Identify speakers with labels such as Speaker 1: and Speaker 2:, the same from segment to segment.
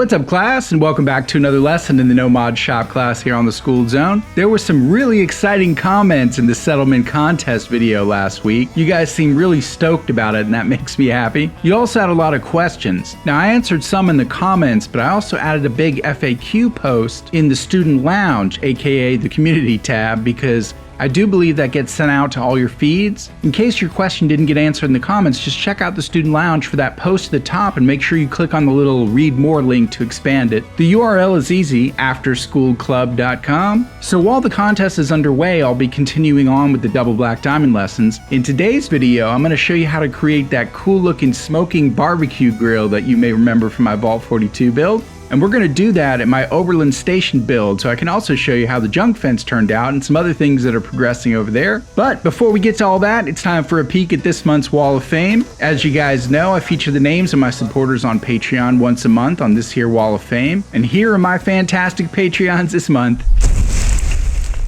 Speaker 1: What's up, class, and welcome back to another lesson in the No Mod Shop class here on the Skooled Zone. There were some really exciting comments in the settlement contest video last week. You guys seem really stoked about it, and that makes me happy. You also had a lot of questions. Now, I answered some in the comments, but I also added a big FAQ post in the student lounge, aka the community tab, because I do believe that gets sent out to all your feeds. In case your question didn't get answered in the comments, just check out the student lounge for that post at the top and make sure you click on the little read more link to expand it. The URL is easy, afterschooledclub.com. So while the contest is underway, I'll be continuing on with the double black diamond lessons. In today's video, I'm going to show you how to create that cool looking smoking barbecue grill that you may remember from my Vault 42 build. And we're going to do that at my Overland station build, so I can also show you how the junk fence turned out and some other things that are progressing over there. But before we get to all that, it's time for a peek at this month's Wall of Fame. As you guys know, I feature the names of my supporters on Patreon once a month on this here Wall of Fame. And here are my fantastic Patreons this month.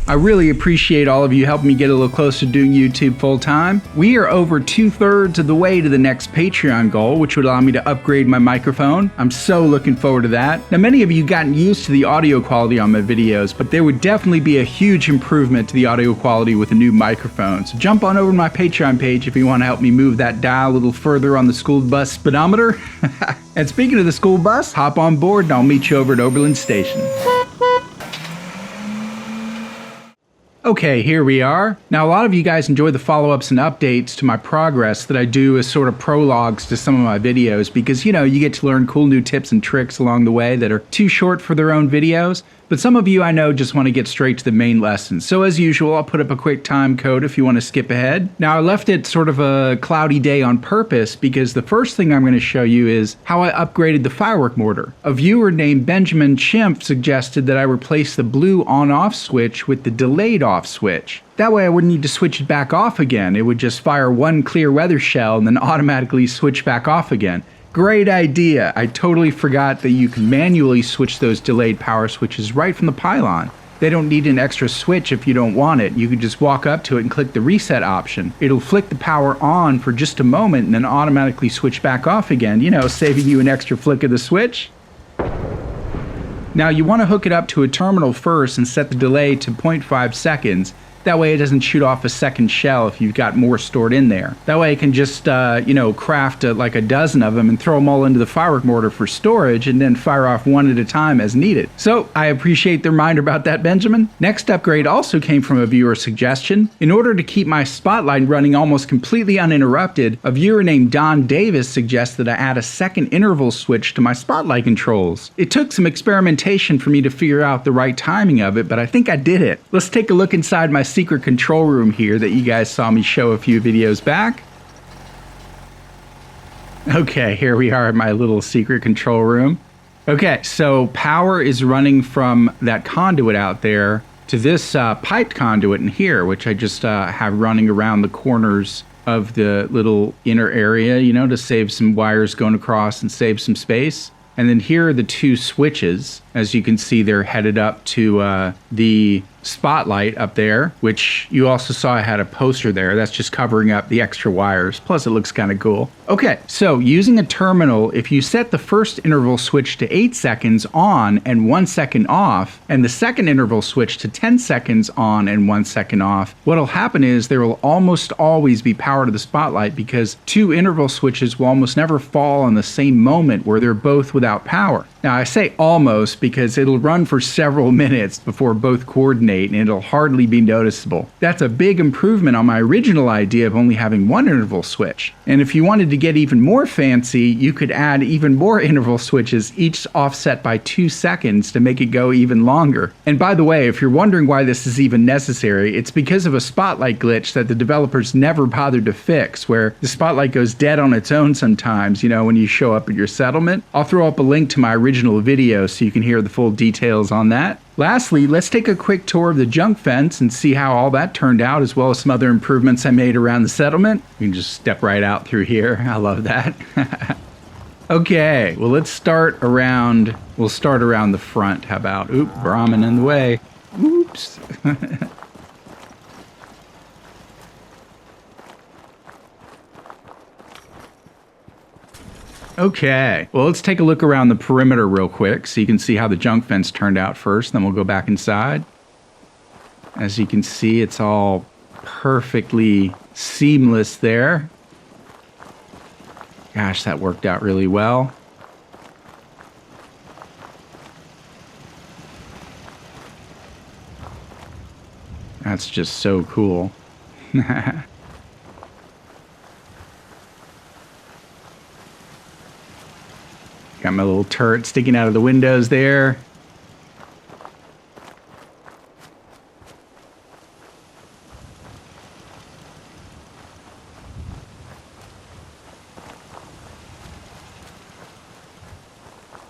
Speaker 1: I really appreciate all of you helping me get a little closer to doing YouTube full time. We are over 2/3 of the way to the next Patreon goal, which would allow me to upgrade my microphone. I'm so looking forward to that. Now, many of you gotten used to the audio quality on my videos, but there would definitely be a huge improvement to the audio quality with a new microphone. So jump on over to my Patreon page if you want to help me move that dial a little further on the school bus speedometer. And speaking of the school bus, hop on board and I'll meet you over at Overland Station. Okay, here we are. Now, a lot of you guys enjoy the follow-ups and updates to my progress that I do as sort of prologues to some of my videos because, you know, you get to learn cool new tips and tricks along the way that are too short for their own videos. But some of you I know just want to get straight to the main lesson. So as usual, I'll put up a quick time code if you want to skip ahead. Now, I left it sort of a cloudy day on purpose because the first thing I'm going to show you is how I upgraded the firework mortar. A viewer named Benjamin Chimp suggested that I replace the blue on-off switch with the delayed off switch. That way I wouldn't need to switch it back off again. It would just fire one clear weather shell and then automatically switch back off again. Great idea. I totally forgot that you can manually switch those delayed power switches right from the pylon. They don't need an extra switch if you don't want it. You can just walk up to it and click the reset option. It'll flick the power on for just a moment and then automatically switch back off again, you know, saving you an extra flick of the switch. Now you want to hook it up to a terminal first and set the delay to 0.5 seconds. That way it doesn't shoot off a second shell if you've got more stored in there. That way it can just, craft like a dozen of them and throw them all into the firework mortar for storage and then fire off one at a time as needed. So I appreciate the reminder about that, Benjamin. Next upgrade also came from a viewer suggestion. In order to keep my spotlight running almost completely uninterrupted, a viewer named Don Davis suggested I add a second interval switch to my spotlight controls. It took some experimentation for me to figure out the right timing of it, but I think I did it. Let's take a look inside my secret control room here that you guys saw me show a few videos back. Okay, here we are in my little secret control room. Okay, so power is running from that conduit out there to this piped conduit in here, which I just have running around the corners of the little inner area, you know, to save some wires going across and save some space. And then here are the two switches. As you can see, they're headed up to the spotlight up there, which you also saw I had a poster there. That's just covering up the extra wires. Plus, it looks kind of cool. Okay, so using a terminal, if you set the first interval switch to 8 seconds on and 1 second off, and the second interval switch to 10 seconds on and 1 second off, what'll happen is there will almost always be power to the spotlight because two interval switches will almost never fall on the same moment where they're both without power. Now, I say almost because it'll run for several minutes before both coordinate and it'll hardly be noticeable. That's a big improvement on my original idea of only having one interval switch. And if you wanted to get even more fancy, you could add even more interval switches, each offset by 2 seconds to make it go even longer. And by the way, if you're wondering why this is even necessary, it's because of a spotlight glitch that the developers never bothered to fix, where the spotlight goes dead on its own sometimes, you know, when you show up at your settlement. I'll throw up a link to my original video so you can hear the full details on that. Lastly, let's take a quick tour of the junk fence and see how all that turned out, as well as some other improvements I made around the settlement. You can just step right out through here. I love that. Okay, well, let's start around, we'll start around the front. How about, oop, Brahmin in the way. Oops. Okay, well, let's take a look around the perimeter real quick so you can see how the junk fence turned out first. Then we'll go back inside. As you can see, it's all perfectly seamless there. Gosh, that worked out really well. That's just so cool. Got my little turret sticking out of the windows there.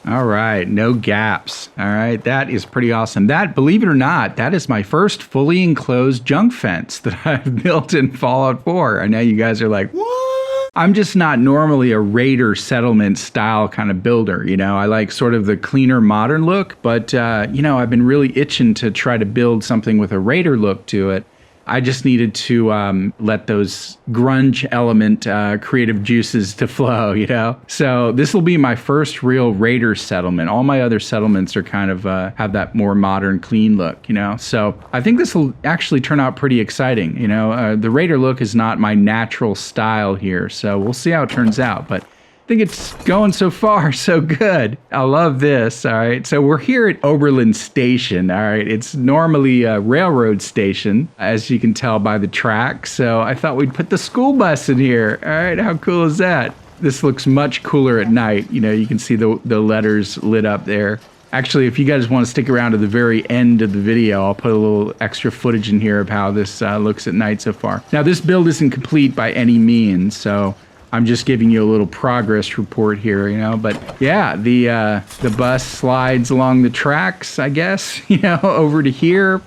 Speaker 1: All right, no gaps. All right, that is pretty awesome. That, believe it or not, that is my first fully enclosed junk fence that I've built in Fallout 4. I know you guys are like, what? I'm just not normally a raider settlement style kind of builder. You know, I like sort of the cleaner modern look, but, you know, I've been really itching to try to build something with a raider look to it. I just needed to let those grunge element creative juices to flow, you know? So this will be my first real raider settlement. All my other settlements are kind of have that more modern, clean look, you know? So I think this will actually turn out pretty exciting, you know? The raider look is not my natural style here, so we'll see how it turns out. But I think it's going so far so good. I love this. All right. So we're here at Overland Station. All right. It's normally a railroad station, as you can tell by the track. So I thought we'd put the school bus in here. All right. How cool is that? This looks much cooler at night. You know, you can see the letters lit up there. Actually, if you guys want to stick around to the very end of the video, I'll put a little extra footage in here of how this looks at night so far. Now, this build isn't complete by any means, so I'm just giving you a little progress report here, you know, but yeah, the bus slides along the tracks, I guess, you know, over to here,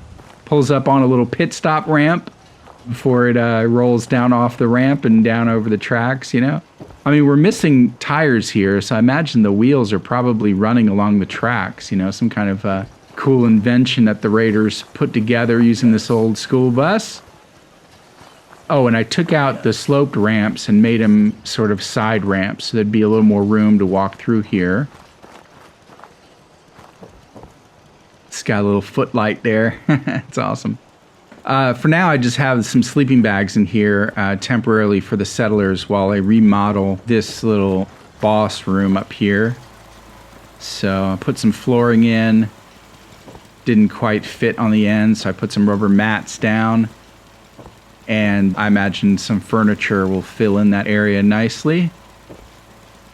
Speaker 1: pulls up on a little pit stop ramp before it rolls down off the ramp and down over the tracks, you know. I mean, we're missing tires here, so I imagine the wheels are probably running along the tracks, you know, some kind of cool invention that the Raiders put together using this old school bus. Oh, and I took out the sloped ramps and made them sort of side ramps, so there'd be a little more room to walk through here. It's got a little footlight there. It's awesome. For now, I just have some sleeping bags in here temporarily for the settlers while I remodel this little boss room up here. So I put some flooring in. Didn't quite fit on the end, so I put some rubber mats down. And I imagine some furniture will fill in that area nicely.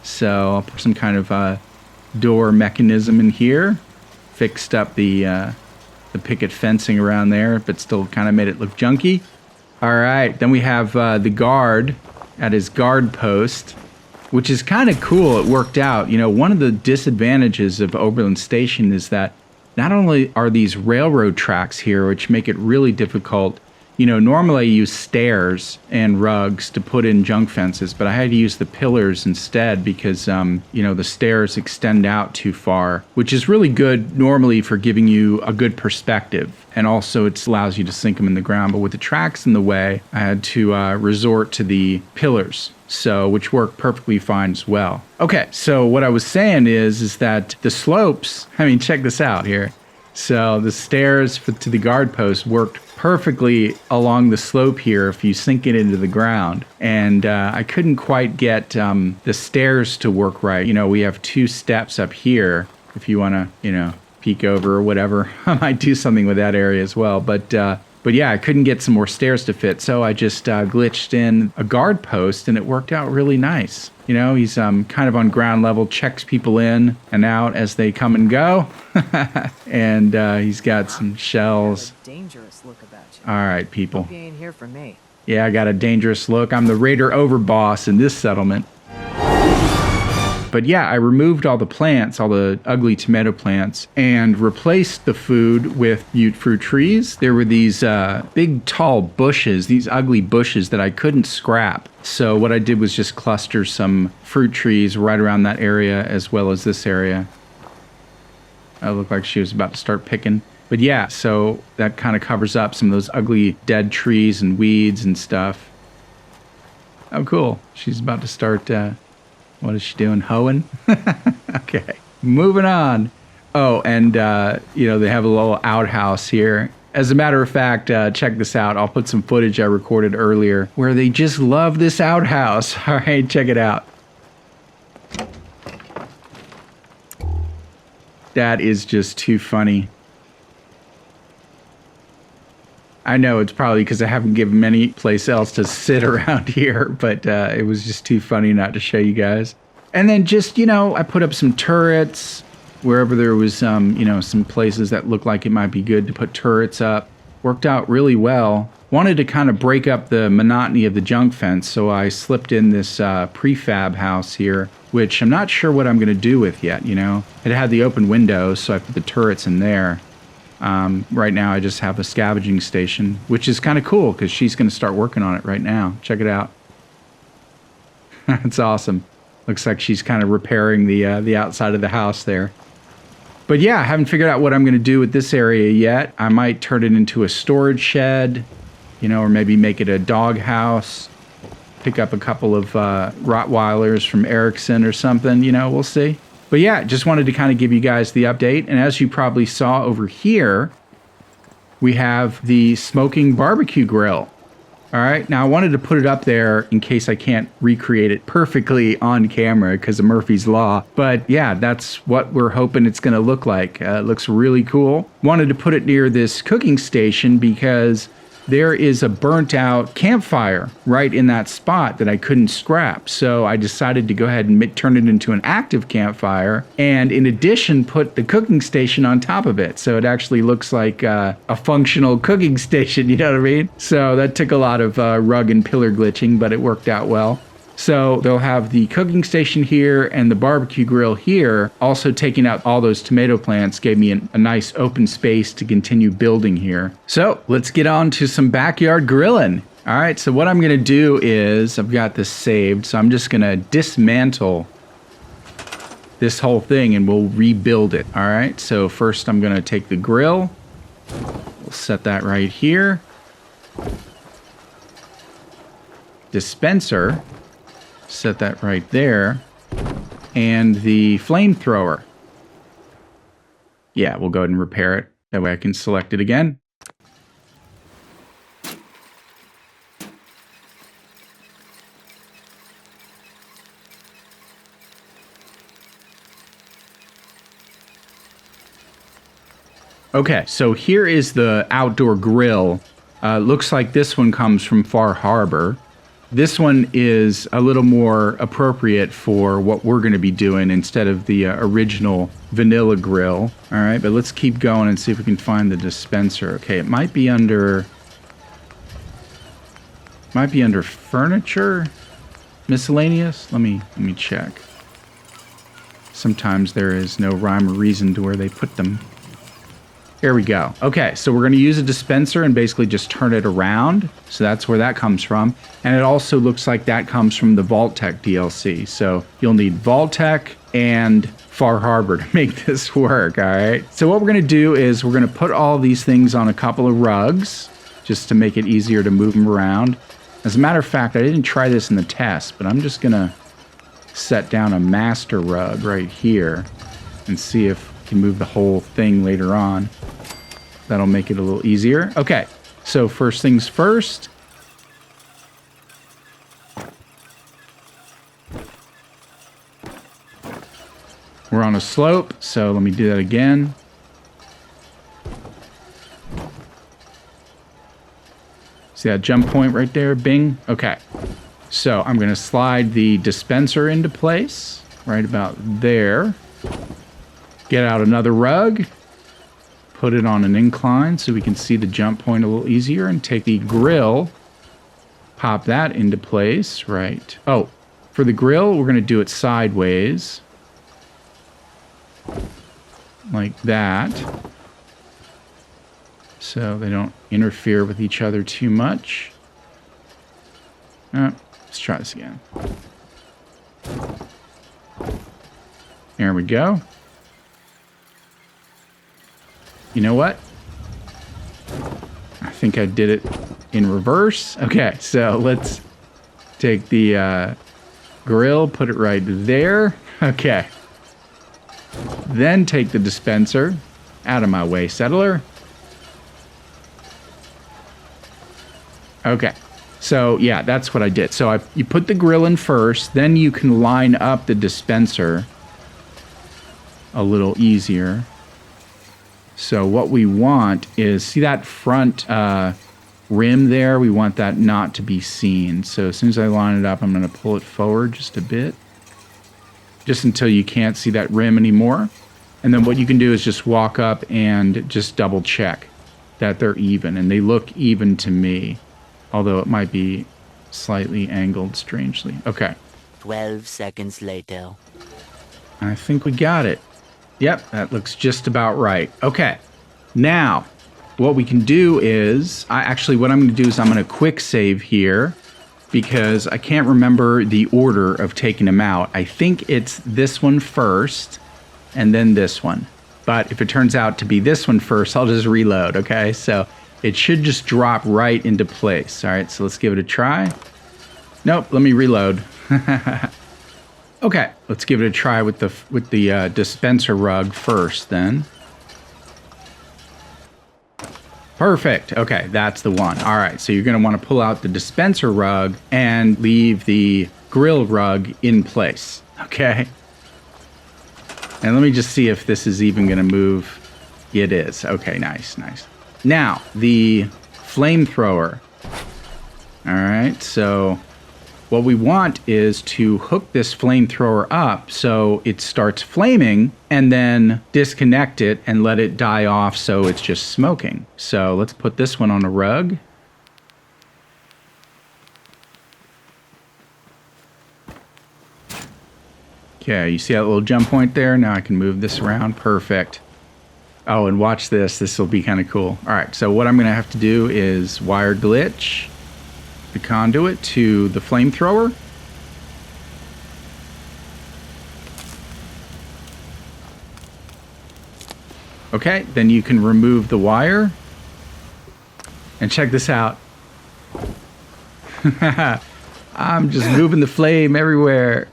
Speaker 1: So I'll put some kind of door mechanism in here. Fixed up the picket fencing around there, but still kind of made it look junky. All right, then we have the guard at his guard post, which is kind of cool. It worked out. You know, one of the disadvantages of Overland Station is that not only are these railroad tracks here, which make it really difficult. You know, normally I use stairs and rugs to put in junk fences, but I had to use the pillars instead because, you know, the stairs extend out too far, which is really good normally for giving you a good perspective. And also it allows you to sink them in the ground. But with the tracks in the way, I had to resort to the pillars, so which worked perfectly fine as well. Okay, so what I was saying is that the slopes, I mean, check this out here. So the stairs to the guard post worked perfectly along the slope here if you sink it into the ground. And I couldn't quite get the stairs to work right. You know, we have 2 steps up here if you want to, you know, peek over or whatever. I might do something with that area as well. But yeah, I couldn't get some more stairs to fit. So I just glitched in a guard post and it worked out really nice. You know, he's kind of on ground level, checks people in and out as they come and go. And he's got some shells.
Speaker 2: You have a dangerous look about you.
Speaker 1: All right, people.
Speaker 2: Hope you ain't here for me.
Speaker 1: Yeah, I got a dangerous look. I'm the Raider overboss in this settlement. But yeah, I removed all the plants, all the ugly tomato plants, and replaced the food with mute fruit trees. There were these big, tall bushes, these ugly bushes that I couldn't scrap. So what I did was just cluster some fruit trees right around that area as well as this area. It looked like she was about to start picking. But yeah, so that kind of covers up some of those ugly dead trees and weeds and stuff. Oh, cool. She's about to start What is she doing? Hoeing? Okay. Moving on. Oh, and, you know, they have a little outhouse here. As a matter of fact, check this out. I'll put some footage I recorded earlier where they just love this outhouse. All right, check it out. That is just too funny. I know it's probably because I haven't given them any place else to sit around here, but it was just too funny not to show you guys. And then just, you know, I put up some turrets wherever there was, you know, some places that looked like it might be good to put turrets up. Worked out really well. Wanted to kind of break up the monotony of the junk fence, so I slipped in this prefab house here, which I'm not sure what I'm going to do with yet, you know. It had the open windows, so I put the turrets in there. Right now I just have a scavenging station, which is kind of cool because she's going to start working on it right now. Check it out. It's awesome. Looks like she's kind of repairing the outside of the house there. But yeah, I haven't figured out what I'm going to do with this area yet. I might turn it into a storage shed, you know, or maybe make it a dog house. Pick up a couple of Rottweilers from Erickson or something, you know, we'll see. But yeah, just wanted to kind of give you guys the update. And as you probably saw over here, we have the smoking barbecue grill. All right, now I wanted to put it up there in case I can't recreate it perfectly on camera because of Murphy's Law. But yeah, that's what we're hoping it's going to look like. It looks really cool. Wanted to put it near this cooking station because there is a burnt out campfire right in that spot that I couldn't scrap. So I decided to go ahead and turn it into an active campfire. And in addition, put the cooking station on top of it. So it actually looks like a functional cooking station, you know what I mean? So that took a lot of rug and pillar glitching, but it worked out well. So they'll have the cooking station here and the barbecue grill here. Also taking out all those tomato plants gave me a nice open space to continue building here. So let's get on to some backyard grilling. All right, so what I'm gonna do is, I've got this saved, so I'm just gonna dismantle this whole thing and we'll rebuild it. All right, so first I'm gonna take the grill. We'll set that right here. Dispenser. Set that right there. And the flamethrower. Yeah, we'll go ahead and repair it. That way I can select it again. Okay, so here is the outdoor grill. Looks like this one comes from Far Harbor. This one is a little more appropriate for what we're going to be doing instead of the original vanilla grill. All right, but let's keep going and see if we can find the dispenser. Okay, it might be under furniture, miscellaneous. Let me check. Sometimes there is no rhyme or reason to where they put them. There we go. Okay, so we're going to use a dispenser and basically just turn it around. So that's where that comes from. And it also looks like that comes from the Vault-Tec DLC. So you'll need Vault-Tec and Far Harbor to make this work, all right? So what we're going to do is we're going to put all these things on a couple of rugs just to make it easier to move them around. As a matter of fact, I didn't try this in the test, but I'm just going to set down a master rug right here and see if we can move the whole thing later on. That'll make it a little easier. Okay, so first things first. We're on a slope, so let me do that again. See that jump point right there? Bing. Okay, so I'm going to slide the dispenser into place right about there. Get out another rug. Put it on an incline so we can see the jump point a little easier, and take the grill, pop that into place, right? Oh, for the grill, we're going to do it sideways. Like that. So they don't interfere with each other too much. Let's try this again. There we go. You know what? I think I did it in reverse. Okay, so let's take the grill, put it right there. Okay. Then take the dispenser. Out of my way, settler. Okay. So, yeah, that's what I did. So you put the grill in first, then you can line up the dispenser a little easier. So what we want is, see that front rim there? We want that not to be seen. So as soon as I line it up, I'm going to pull it forward just a bit. Just until you can't see that rim anymore. And then what you can do is just walk up and just double check that they're even. And they look even to me. Although it might be slightly angled strangely. Okay.
Speaker 3: 12 seconds later.
Speaker 1: I think we got it. Yep, that looks just about right. Okay. Now, what we can do is, what I'm going to do is I'm going to quick save here because I can't remember the order of taking them out. I think it's this one first and then this one. But if it turns out to be this one first, I'll just reload, okay? So it should just drop right into place. All right, so let's give it a try. Nope, let me reload. Okay, let's give it a try with the dispenser rug first then. Perfect. Okay, that's the one. All right, so you're going to want to pull out the dispenser rug and leave the grill rug in place. Okay. And let me just see if this is even going to move. It is. Okay, nice, nice. Now, the flamethrower. All right, so what we want is to hook this flamethrower up so it starts flaming and then disconnect it and let it die off so it's just smoking. So let's put this one on a rug. Okay, you see that little jump point there? Now I can move this around. Perfect. Oh, and watch this. This will be kind of cool. All right, so what I'm going to have to do is wire glitch the conduit to the flamethrower. Okay, then you can remove the wire. And check this out. I'm just moving the flame everywhere.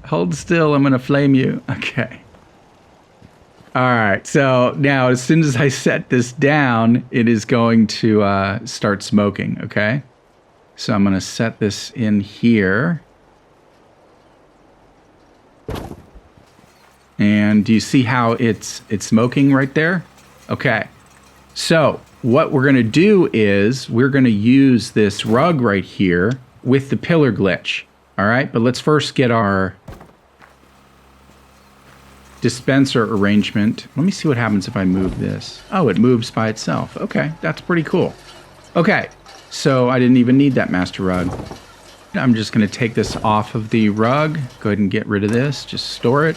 Speaker 1: Hold still, I'm going to flame you. Okay. All right, so now as soon as I set this down, it is going to start smoking, okay? So I'm going to set this in here. And do you see how it's smoking right there? Okay, so what we're going to do is we're going to use this rug right here with the pillar glitch, all right? But let's first get our dispenser arrangement. Let me see what happens if I move this. Oh, it moves by itself. Okay, that's pretty cool. Okay, so I didn't even need that master rug. I'm just going to take this off of the rug. Go ahead and get rid of this. Just store it.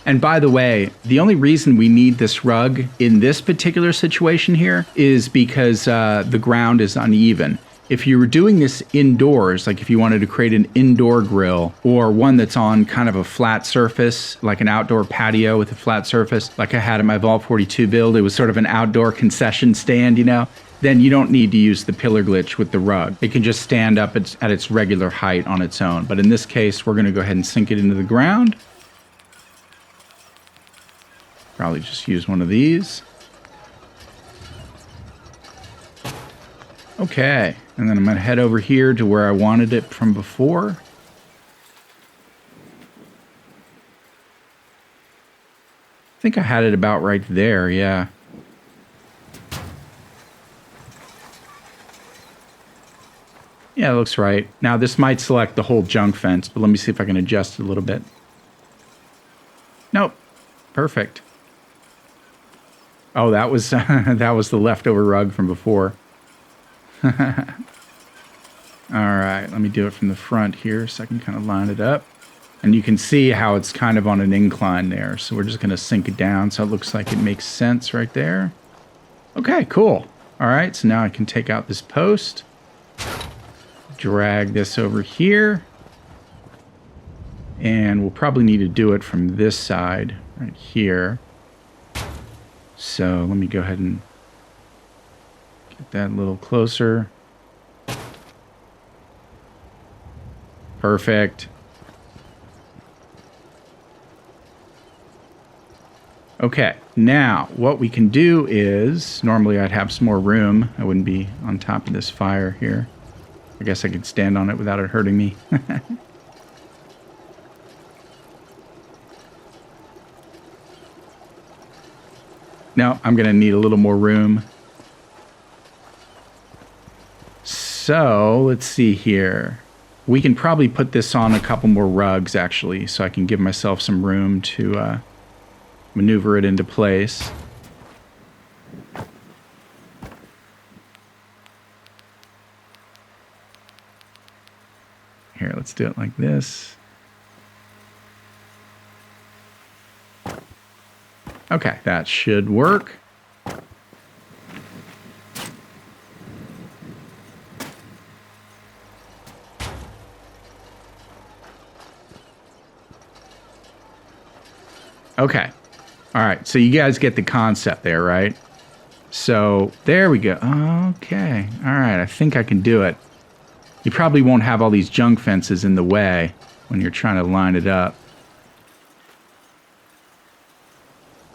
Speaker 1: And by the way, the only reason we need this rug in this particular situation here is because the ground is uneven. If you were doing this indoors, like if you wanted to create an indoor grill or one that's on kind of a flat surface, like an outdoor patio with a flat surface, like I had in my Vault 42 build, it was sort of an outdoor concession stand, you know, then you don't need to use the pillar glitch with the rug. It can just stand up at its regular height on its own. But in this case, we're going to go ahead and sink it into the ground. Probably just use one of these. Okay, and then I'm going to head over here to where I wanted it from before. I think I had it about right there, yeah. Yeah, it looks right. Now this might select the whole junk fence, but let me see if I can adjust it a little bit. Nope, perfect. Oh, that was that was the leftover rug from before. All right, let me do it from the front here so I can kind of line it up. And you can see how it's kind of on an incline there. So we're just going to sink it down so it looks like it makes sense right there. Okay, cool. All right, so now I can take out this post. Drag this over here. And we'll probably need to do it from this side right here. So let me go ahead and get that a little closer. Perfect. Okay, now what we can do is, normally I'd have some more room. I wouldn't be on top of this fire here. I guess I could stand on it without it hurting me. No, I'm going to need a little more room. So, let's see here. We can probably put this on a couple more rugs, actually, so I can give myself some room to maneuver it into place. Here, let's do it like this. Okay, that should work. Okay. All right, so you guys get the concept there, right? So there we go. Okay. All right, I think I can do it. You probably won't have all these junk fences in the way when you're trying to line it up.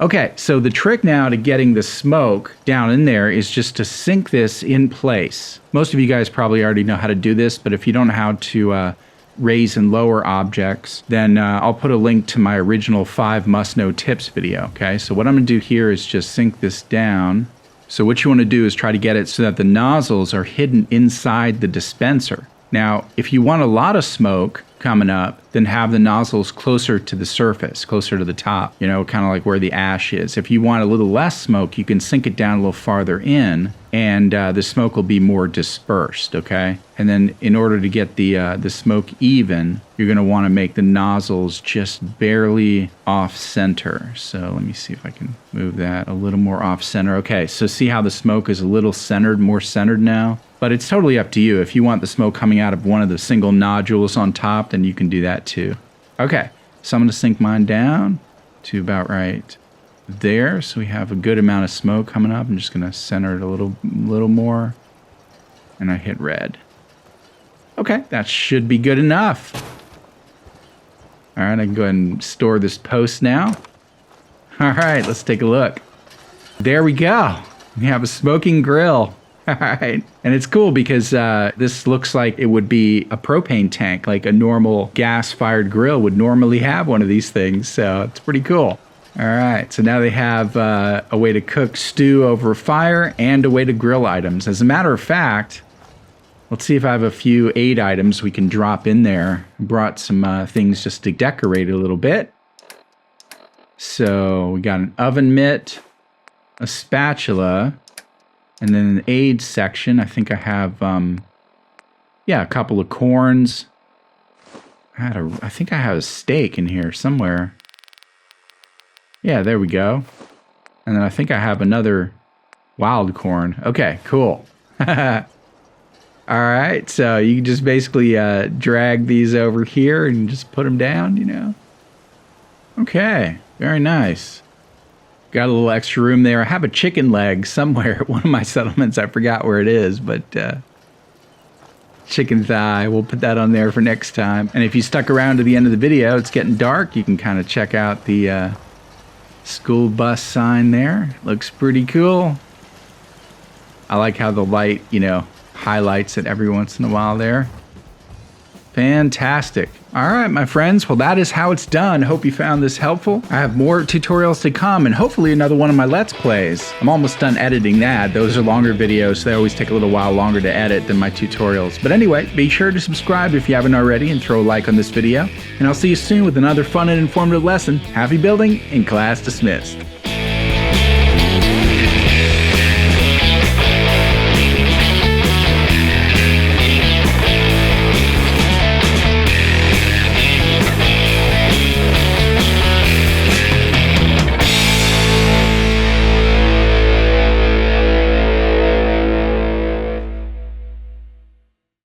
Speaker 1: Okay, so the trick now to getting the smoke down in there is just to sink this in place. Most of you guys probably already know how to do this, but if you don't know how to raise and lower objects, then I'll put a link to my original 5 must-know tips video, okay? So what I'm going to do here is just sink this down. So what you want to do is try to get it so that the nozzles are hidden inside the dispenser. Now, if you want a lot of smoke coming up, then have the nozzles closer to the surface, closer to the top, you know, kind of like where the ash is. If you want a little less smoke, you can sink it down a little farther in, and the smoke will be more dispersed, okay? And then in order to get the smoke even, you're going to want to make the nozzles just barely off-center. So let me see if I can move that a little more off-center. Okay, so see how the smoke is a little centered, more centered now? But it's totally up to you. If you want the smoke coming out of one of the single nodules on top, then you can do that too. Okay, so I'm going to sink mine down to about right there. So we have a good amount of smoke coming up. I'm just going to center it a little more. And I hit red. Okay, that should be good enough. All right, I can go ahead and store this post now. All right, let's take a look. There we go. We have a smoking grill. All right. And it's cool because this looks like it would be a propane tank, like a normal gas-fired grill would normally have one of these things. So it's pretty cool. All right. So now they have a way to cook stew over fire and a way to grill items. As a matter of fact, let's see if I have a few aid items we can drop in there. I brought some things just to decorate it a little bit. So we got an oven mitt, a spatula, and then an aid section. I think I have, a couple of corns. I think I have a steak in here somewhere. Yeah, there we go. And then I think I have another wild corn. Okay, cool. All right, so you can just basically drag these over here and just put them down, you know. Okay, very nice. Got a little extra room there. I have a chicken leg somewhere at one of my settlements. I forgot where it is, but chicken thigh. We'll put that on there for next time. And if you stuck around to the end of the video, it's getting dark. You can kind of check out the school bus sign there. Looks pretty cool. I like how the light, you know, highlights it every once in a while there. Fantastic. All right, my friends. Well, that is how it's done. Hope you found this helpful. I have more tutorials to come and hopefully another one of my Let's Plays. I'm almost done editing that. Those are longer videos, so they always take a little while longer to edit than my tutorials. But anyway, be sure to subscribe if you haven't already and throw a like on this video. And I'll see you soon with another fun and informative lesson. Happy building and class dismissed.